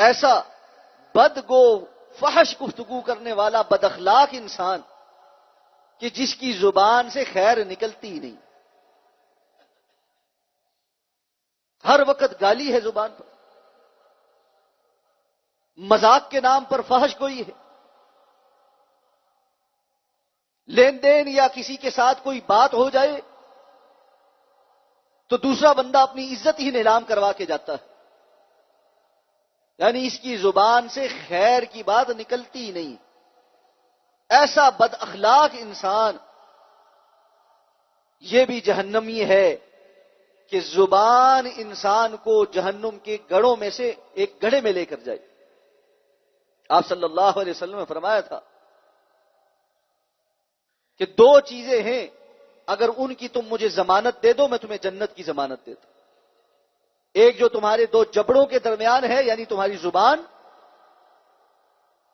ایسا بدگو فحش گفتگو کرنے والا بد اخلاق انسان کہ جس کی زبان سے خیر نکلتی ہی نہیں، ہر وقت گالی ہے زبان پر، مذاق کے نام پر فحش گوئی ہے، لین دین یا کسی کے ساتھ کوئی بات ہو جائے تو دوسرا بندہ اپنی عزت ہی نیلام کروا کے جاتا ہے، یعنی اس کی زبان سے خیر کی بات نکلتی ہی نہیں۔ ایسا بد اخلاق انسان یہ بھی جہنمی ہے کہ زبان انسان کو جہنم کے گڑھوں میں سے ایک گڑھے میں لے کر جائے۔ آپ صلی اللہ علیہ وسلم نے فرمایا تھا کہ دو چیزیں ہیں، اگر ان کی تم مجھے ضمانت دے دو میں تمہیں جنت کی ضمانت دیتا ہوں۔ ایک جو تمہارے دو جبڑوں کے درمیان ہے یعنی تمہاری زبان،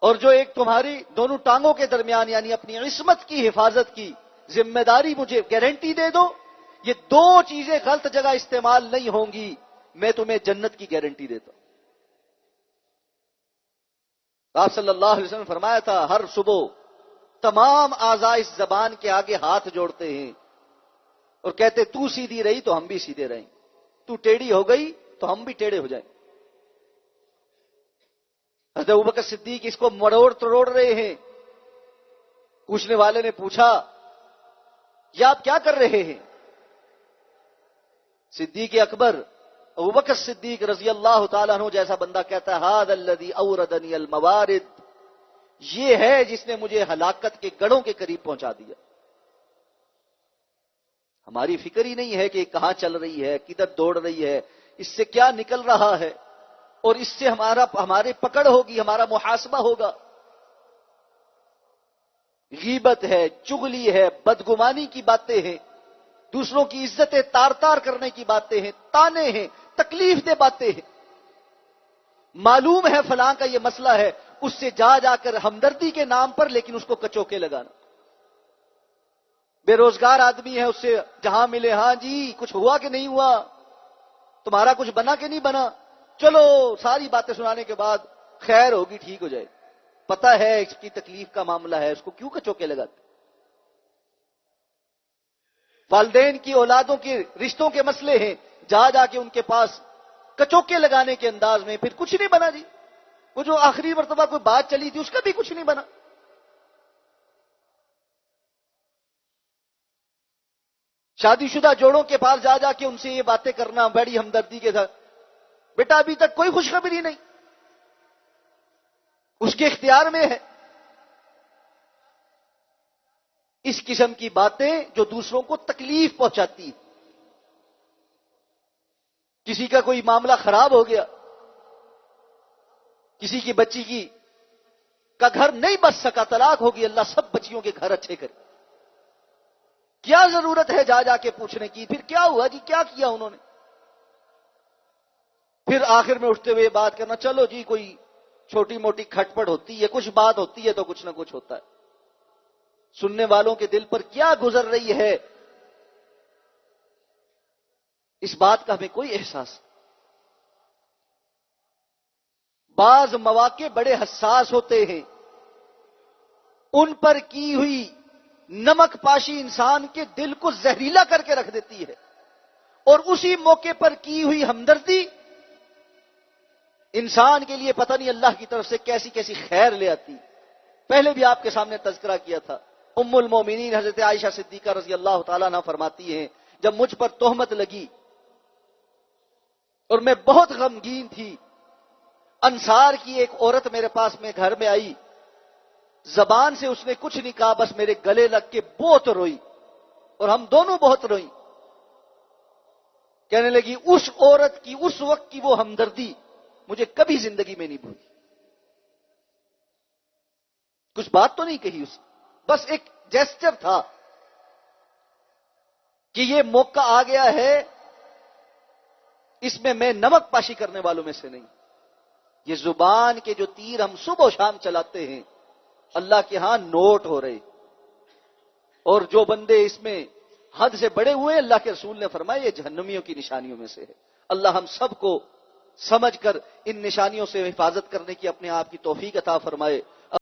اور جو ایک تمہاری دونوں ٹانگوں کے درمیان یعنی اپنی عصمت کی حفاظت کی ذمہ داری مجھے گارنٹی دے دو، یہ دو چیزیں غلط جگہ استعمال نہیں ہوں گی، میں تمہیں جنت کی گارنٹی دیتا ہوں۔ آپ صلی اللہ علیہ وسلم نے فرمایا تھا ہر صبح تمام اعضاء اس زبان کے آگے ہاتھ جوڑتے ہیں اور کہتے تو سیدھی رہی تو ہم بھی سیدھے رہیں، تو ٹیڑھی ہو گئی تو ہم بھی ٹیڑھے ہو جائیں۔ حضرت ابوبکر صدیق اس کو مروڑ تروڑ رہے ہیں۔ پوچھنے والے نے پوچھا یہ آپ کیا کر رہے ہیں؟ صدیق اکبر ابوبکر صدیق رضی اللہ تعالیٰ عنہ جیسا بندہ کہتا ہے ھذا الذی اوردنی الموارد، یہ ہے جس نے مجھے ہلاکت کے گڑھوں کے قریب پہنچا دیا۔ ہماری فکر ہی نہیں ہے کہ کہاں چل رہی ہے، کدھر دوڑ رہی ہے، اس سے کیا نکل رہا ہے، اور اس سے ہمارے پکڑ ہوگی، ہمارا محاسبہ ہوگا۔ غیبت ہے، چغلی ہے، بدگمانی کی باتیں ہیں، دوسروں کی عزتیں تار تار کرنے کی باتیں ہیں، تانے ہیں، تکلیف دہ باتیں ہیں۔ معلوم ہے فلاں کا یہ مسئلہ ہے، اس سے جا جا کر ہمدردی کے نام پر لیکن اس کو کچوکے لگانا۔ بے روزگار آدمی ہے، اس سے جہاں ملے ہاں جی کچھ ہوا کہ نہیں ہوا، تمہارا کچھ بنا کہ نہیں بنا، چلو ساری باتیں سنانے کے بعد خیر ہوگی ٹھیک ہو جائے، پتہ ہے اس کی تکلیف کا معاملہ ہے، اس کو کیوں کچوکے لگاتے؟ والدین کی اولادوں کے رشتوں کے مسئلے ہیں، جا جا کے ان کے پاس کچوکے لگانے کے انداز میں پھر کچھ نہیں بنا جی، وہ جو آخری مرتبہ کوئی بات چلی تھی اس کا بھی کچھ نہیں بنا۔ شادی شدہ جوڑوں کے پاس جا جا کے ان سے یہ باتیں کرنا بڑی ہمدردی کے ساتھ، بیٹا ابھی تک کوئی خوشخبری نہیں، اس کے اختیار میں ہے۔ اس قسم کی باتیں جو دوسروں کو تکلیف پہنچاتی، کسی کا کوئی معاملہ خراب ہو گیا، کسی کی بچی کا گھر نہیں بچ سکا، طلاق ہوگی، اللہ سب بچیوں کے گھر اچھے کرے، کیا ضرورت ہے جا جا کے پوچھنے کی؟ پھر کیا ہوا جی، کیا کیا انہوں نے؟ پھر آخر میں اٹھتے ہوئے بات کرنا، چلو جی کوئی چھوٹی موٹی کھٹپٹ ہوتی ہے، کچھ بات ہوتی ہے تو کچھ نہ کچھ ہوتا ہے۔ سننے والوں کے دل پر کیا گزر رہی ہے اس بات کا ہمیں کوئی احساس۔ بعض مواقع بڑے حساس ہوتے ہیں، ان پر کی ہوئی نمک پاشی انسان کے دل کو زہریلا کر کے رکھ دیتی ہے، اور اسی موقع پر کی ہوئی ہمدردی انسان کے لیے پتہ نہیں اللہ کی طرف سے کیسی کیسی خیر لے آتی۔ پہلے بھی آپ کے سامنے تذکرہ کیا تھا، ام المومنین حضرت عائشہ صدیقہ رضی اللہ تعالیٰ عنہ فرماتی ہیں جب مجھ پر تہمت لگی اور میں بہت غمگین تھی، انصار کی ایک عورت میرے پاس میں گھر میں آئی، زبان سے اس نے کچھ نہیں کہا، بس میرے گلے لگ کے بہت روئی، اور ہم دونوں بہت روئیں۔ کہنے لگی اس عورت کی اس وقت کی وہ ہمدردی مجھے کبھی زندگی میں نہیں بھولی۔ کچھ بات تو نہیں کہی اس، بس ایک جیسچر تھا کہ یہ موقع آ گیا ہے، اس میں نمک پاشی کرنے والوں میں سے نہیں۔ یہ زبان کے جو تیر ہم صبح و شام چلاتے ہیں اللہ کے ہاں نوٹ ہو رہے، اور جو بندے اس میں حد سے بڑے ہوئے اللہ کے رسول نے فرمایا یہ جہنمیوں کی نشانیوں میں سے ہے۔ اللہ ہم سب کو سمجھ کر ان نشانیوں سے حفاظت کرنے کی اپنے آپ کی توفیق عطا فرمائے۔